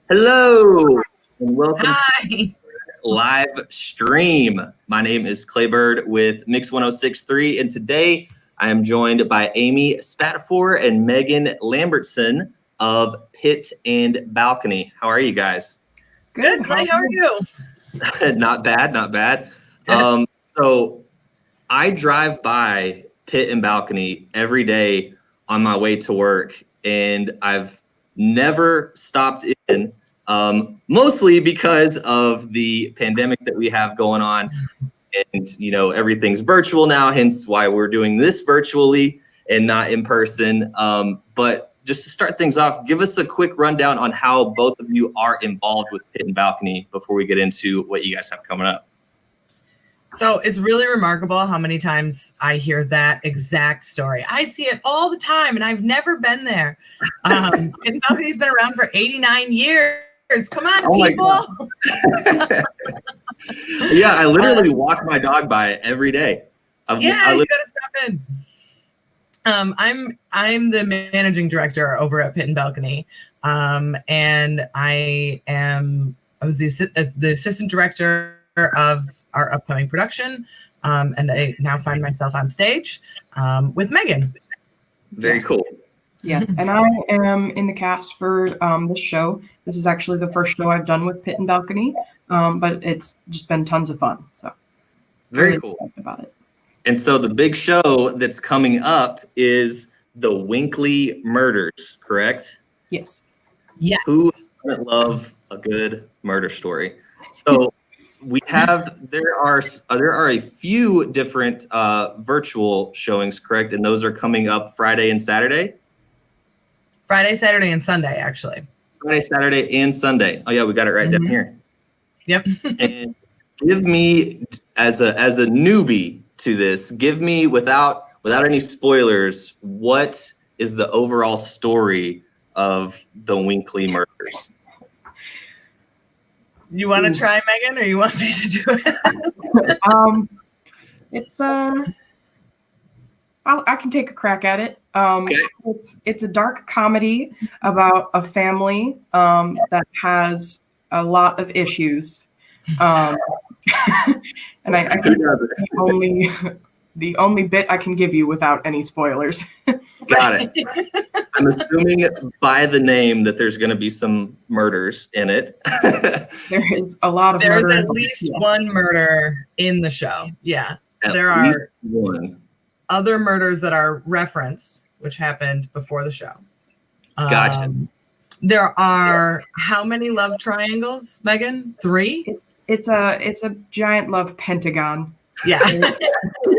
Hello and welcome Hi. to live stream. My name is Clay Bird with Mix 106.3, and today I am joined by Amy Spatafor and Megan Lambertson of Pit and Balcony. How are you guys? Good, Clay. How are you? Not bad, not bad. So I drive by Pit and Balcony every day on my way to work, and I've never stopped in, mostly because of the pandemic that we have going on. And, everything's virtual now, hence why we're doing this virtually and not in person. But just to start things off, give us a quick rundown on how both of you are involved with Pit and Balcony before we get into what you guys have coming up. So it's really remarkable how many times I hear that exact story. I see it all the time, and I've never been there. And Balcony's been around for 89 years. Come on, people. Yeah, I literally walk my dog by it every day. You gotta stop in. I'm the managing director over at Pit and Balcony, and I was the assistant director of our upcoming production, and I now find myself on stage with Megan. Very cool. Yes, and I am in the cast for this show. This is actually the first show I've done with Pit and Balcony, but it's just been tons of fun. So very really cool about it. And so the big show that's coming up is the Winkley Murders, correct? Yes. Yes. Who doesn't love a good murder story? So there are a few different virtual showings, correct? And those are coming up Friday and Saturday? Friday, Saturday, and Sunday, actually. Friday, Saturday, and Sunday. Oh yeah, we got it right down here. Yep. And give me, as a newbie to this, give me without any spoilers, what is the overall story of the Winkley Murders? You want to try, Megan, or you want me to do it? I can take a crack at it. Okay. It's a dark comedy about a family that has a lot of issues. And I think the only bit I can give you without any spoilers. Got it. I'm assuming by the name that there's going to be some murders in it. There is a lot of There's murder. at least one murder in the show. Yeah. There At least are one. other murders that are referenced, which happened before the show. Gotcha. There are how many love triangles, Megan? 3? It's a giant love pentagon. Yeah.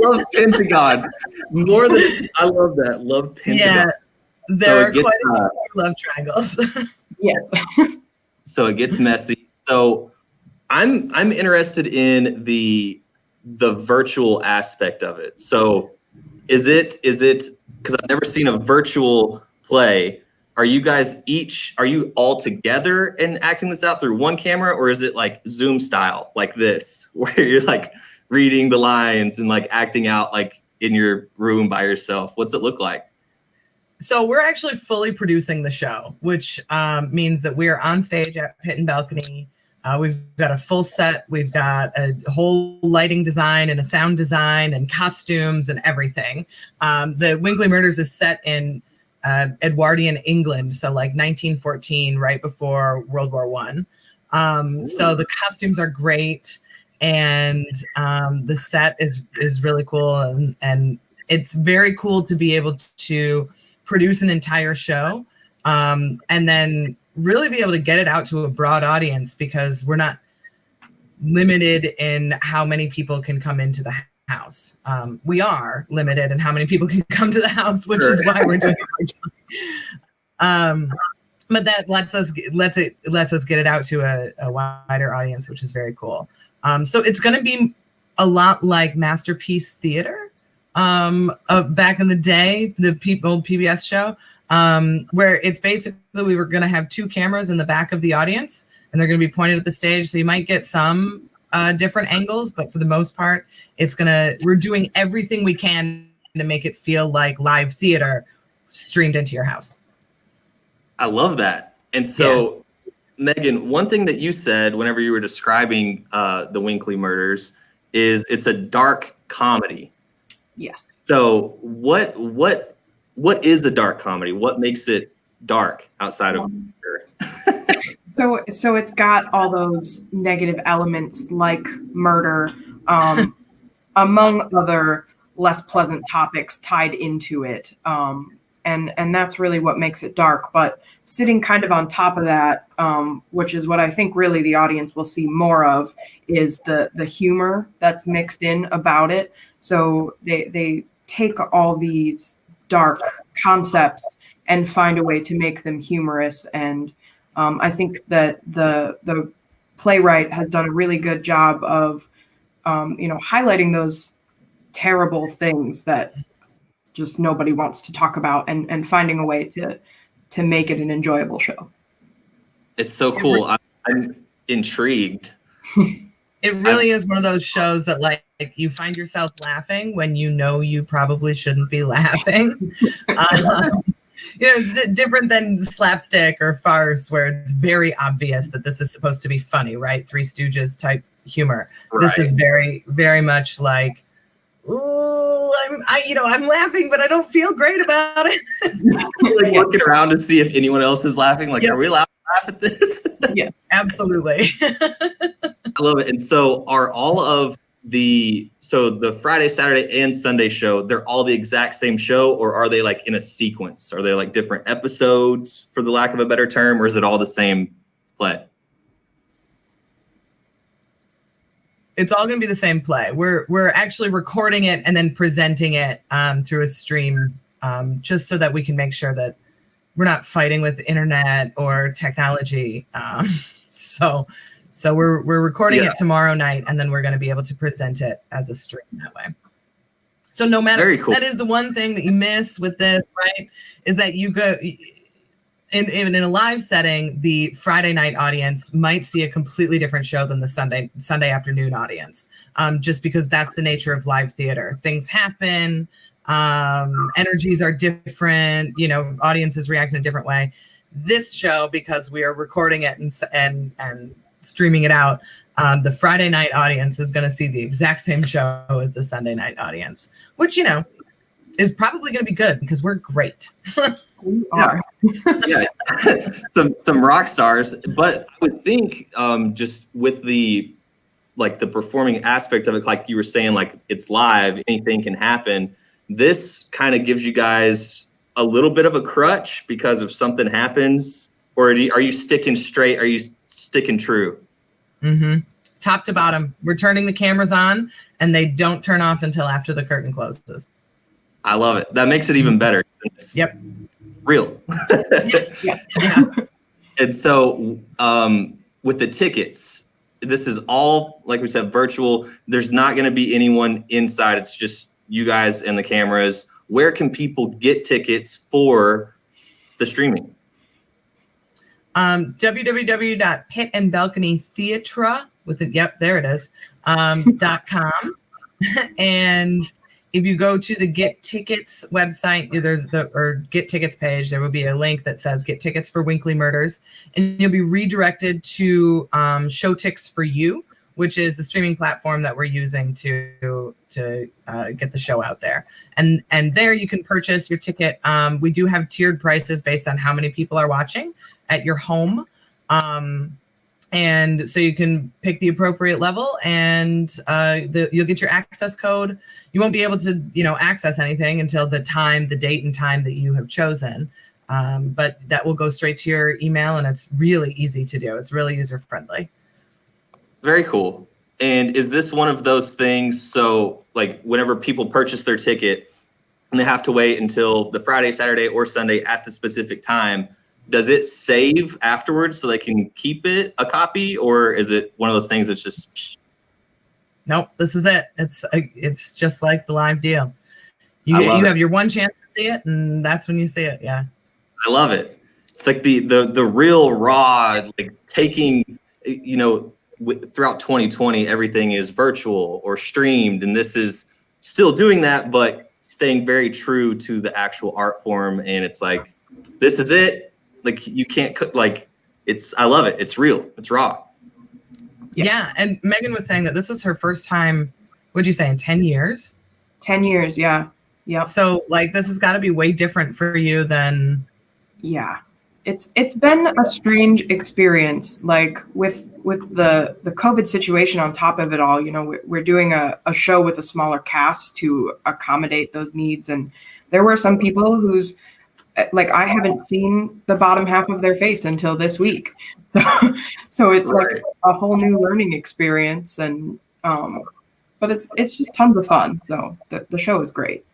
Love Pentagon. I love that. Love Pentagon. Yeah. There So are it gets, quite a few love triangles. Yes. So it gets messy. So I'm interested in the virtual aspect of it. So is it because I've never seen a virtual play. Are you all together and acting this out through one camera, or is it like Zoom style like this where you're like reading the lines and like acting out like in your room by yourself? What's it look like? So we're actually fully producing the show, which means that we're on stage at Pit and Balcony. We've got a full set. We've got a whole lighting design and a sound design and costumes and everything. The Winkley Murders is set in Edwardian England, so like 1914, right before World War I. So the costumes are great, and the set is really cool, and it's very cool to be able to produce an entire show, and then really be able to get it out to a broad audience, because we're not limited in how many people can come into the house. We are limited in how many people can come to the house, which is why we're doing it virtually. But that lets us get it out to a wider audience, which is very cool. So it's going to be a lot like Masterpiece Theater back in the day, the old PBS show, where it's basically we were going to have 2 cameras in the back of the audience, and they're going to be pointed at the stage. So you might get some different angles, but for the most part, we're doing everything we can to make it feel like live theater streamed into your house. I love that. And so Megan, one thing that you said whenever you were describing the Winkley murders is it's a dark comedy. Yes. So what is a dark comedy? What makes it dark outside of murder? So it's got all those negative elements like murder, among other less pleasant topics tied into it. And that's really what makes it dark. But sitting kind of on top of that, which is what I think really the audience will see more of, is the humor that's mixed in about it. So they take all these dark concepts and find a way to make them humorous. And I think that the playwright has done a really good job of highlighting those terrible things that just nobody wants to talk about, and finding a way to make it an enjoyable show. It's so cool. I'm intrigued. It really is one of those shows that like you find yourself laughing when you know you probably shouldn't be laughing. It's different than slapstick or farce where it's very obvious that this is supposed to be funny, right? Three Stooges type humor. Right. This is very, very much like, ooh, I'm laughing, but I don't feel great about it. Like looking around to see if anyone else is laughing. Like, Are we allowed to laugh at this? Yes, absolutely. I love it. And so are all of the Friday, Saturday, and Sunday show, they're all the exact same show, or are they like in a sequence? Are they like different episodes, for the lack of a better term, or is it all the same play? It's all going to be the same play. We're actually recording it and then presenting it through a stream, just so that we can make sure that we're not fighting with the internet or technology. So we're recording it tomorrow night, and then we're going to be able to present it as a stream that way. So no matter, very cool. That is the one thing that you miss with this, right? Is that you go in a live setting, the Friday night audience might see a completely different show than the Sunday afternoon audience, just because that's the nature of live theater. Things happen, energies are different, audiences react in a different way. This show, because we are recording it and streaming it out, the Friday night audience is going to see the exact same show as the Sunday night audience, which, is probably going to be good because we're great. We are. Yeah. some rock stars, but I would think just with the performing aspect of it, like you were saying, like it's live, anything can happen. This kind of gives you guys a little bit of a crutch because if something happens, or are you sticking straight? Are you sticking true? Mm-hmm. Top to bottom. We're turning the cameras on, and they don't turn off until after the curtain closes. I love it. That makes it even better. It's real. Yeah. And so with the tickets, this is all, like we said, virtual. There's not going to be anyone inside. It's just you guys and the cameras. Where can people get tickets for the streaming? www.pitandbalconytheatre there it is, .com. And if you go to the Get Tickets website, or Get Tickets page, there will be a link that says Get Tickets for Winkley Murders, and you'll be redirected to Showtix for You, which is the streaming platform that we're using to get the show out there. And there you can purchase your ticket. We do have tiered prices based on how many people are watching at your home. And so you can pick the appropriate level, and you'll get your access code. You won't be able to, access anything until the date and time that you have chosen. But that will go straight to your email, and it's really easy to do. It's really user friendly. Very cool. And is this one of those things? So like whenever people purchase their ticket and they have to wait until the Friday, Saturday, or Sunday at the specific time, does it save afterwards so they can keep a copy, or is it one of those things that's just? Nope, this is it. It's just like the live deal. You have your one chance to see it, and that's when you see it. Yeah, I love it. It's like the real raw, like taking, throughout 2020, everything is virtual or streamed, and this is still doing that, but staying very true to the actual art form. And it's like, this is it. Like you can't it's I love it. It's real. It's raw. Yeah. And Megan was saying that this was her first time, what'd you say, in 10 years? 10 years, yeah. Yep. So like this has got to be way different for you than. Yeah. It's been a strange experience, like with the COVID situation on top of it all. You know, we're doing a show with a smaller cast to accommodate those needs. And there were some people whose, like, I haven't seen the bottom half of their face until this week. So it's Right. like a whole new learning experience. And, but it's just tons of fun. So the show is great.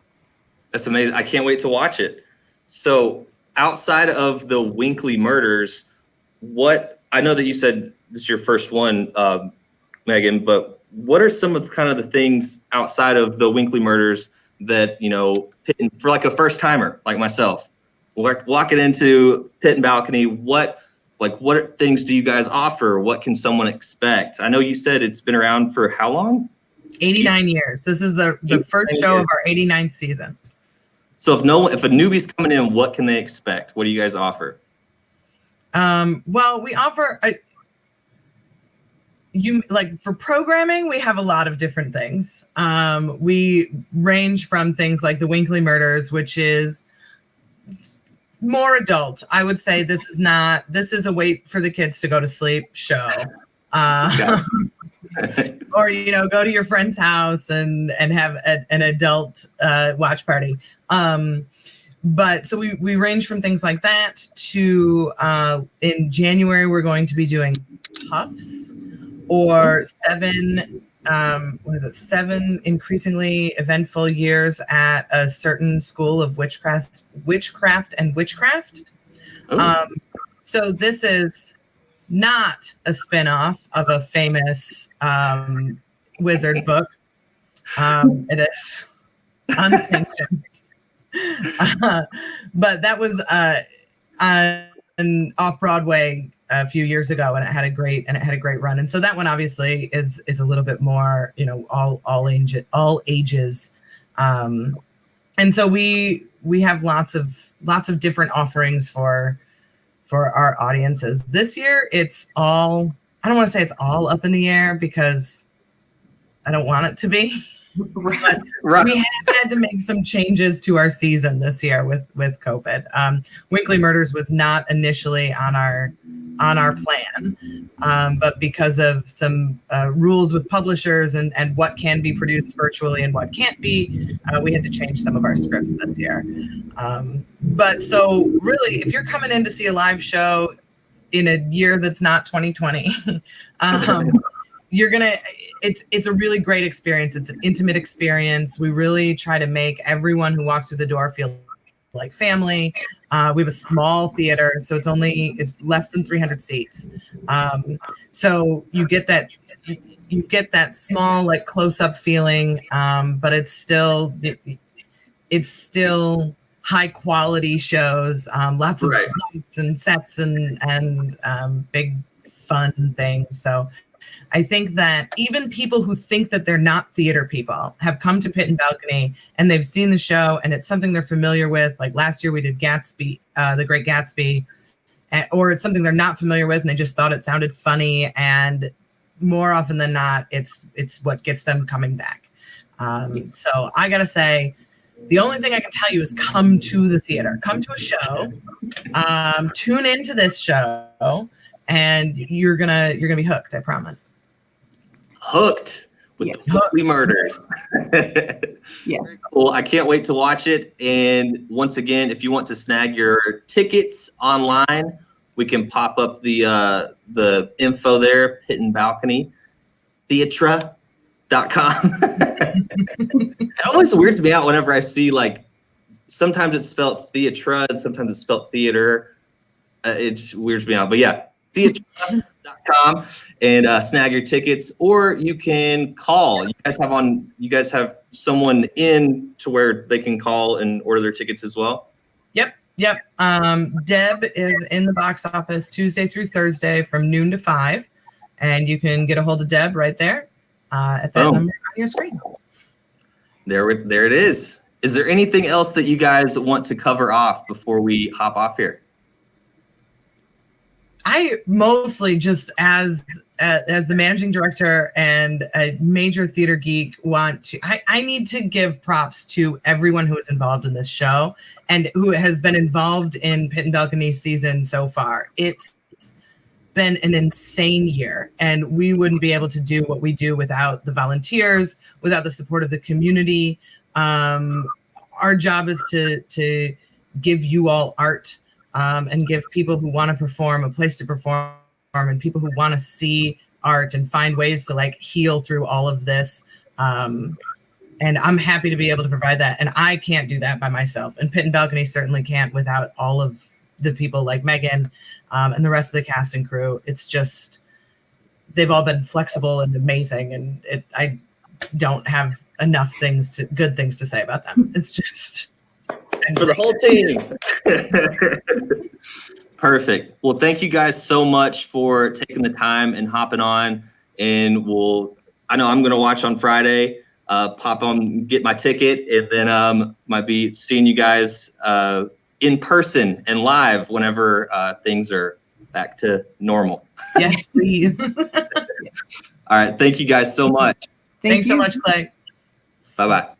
That's amazing. I can't wait to watch it. So outside of the Winkley murders, I know that you said this is your first one, Megan, but what are some of kind of the things outside of the Winkley murders that, you know, for like a first timer like myself, walking into Pit and Balcony, what things do you guys offer? What can someone expect? I know you said it's been around for how long? 89 years. This is the first show of our 89th season. So if a newbie's coming in, what can they expect? What do you guys offer? Well, we offer for programming, we have a lot of different things. We range from things like the Winkley murders, which is more adult. I would say this is a wait for the kids to go to sleep show. Or, you know, go to your friend's house and have an adult watch party. But so we range from things like that to in January, we're going to be doing Puffs or 7 increasingly eventful years at a certain school of witchcraft. So this is not a spinoff of a famous wizard book. It is unsanctioned. But that was an off-Broadway a few years ago, and it had a great run. And so that one obviously is a little bit more, you know, all ages. And so we have lots of different offerings for our audiences. This year, it's all, I don't want to say it's all up in the air because I don't want it to be. But we have had to make some changes to our season this year with COVID. Winkley Murders was not initially on our plan, but because of some rules with publishers and what can be produced virtually and what can't be, we had to change some of our scripts this year. But so really, if you're coming in to see a live show in a year that's not 2020, it's a really great experience. It's an intimate experience. We really try to make everyone who walks through the door feel like family. We have a small theater, so it's less than 300 seats. So you get that small, like, close-up feeling, but it's still high quality shows, lots of lights and sets and big fun things. So I think that even people who think that they're not theater people have come to Pit and Balcony and they've seen the show and it's something they're familiar with. Like last year we did Gatsby, The Great Gatsby, or it's something they're not familiar with and they just thought it sounded funny. And more often than not, it's what gets them coming back. So I gotta say, the only thing I can tell you is come to the theater, come to a show, tune into this show, and you're gonna be hooked. I promise. Hooked with the Winkley Murders. Yes. Well, I can't wait to watch it. And once again, if you want to snag your tickets online, we can pop up the info there, Pit and Balcony, theatra.com. It always weirds me out whenever I see, like, sometimes it's spelled theatra and sometimes it's spelled theater. It just weirds me out. But yeah, theatra.com and snag your tickets, or you can call. You guys have someone in to where they can call and order their tickets as well. Yep. Deb is in the box office Tuesday through Thursday from noon to 5, and you can get a hold of Deb right there at that number on your screen. There it is. Is there anything else that you guys want to cover off before we hop off here? I mostly just as the managing director and a major theater geek I need to give props to everyone who is involved in this show and who has been involved in Pit and Balcony season so far. It's been an insane year, and we wouldn't be able to do what we do without the volunteers, without the support of the community. Our job is to give you all art and give people who want to perform a place to perform, and people who want to see art and find ways to like heal through all of this. And I'm happy to be able to provide that. And I can't do that by myself. And Pit and Balcony certainly can't without all of the people like Megan and the rest of the cast and crew. It's just, they've all been flexible and amazing. And I don't have enough good things to say about them. It's just for the whole team. Perfect. Well, thank you guys so much for taking the time and hopping on. And I know I'm going to watch on Friday, pop on, get my ticket, and then might be seeing you guys in person and live whenever things are back to normal. Yes, please. All right. Thank you guys so much. Thanks so much, Clay. Bye-bye.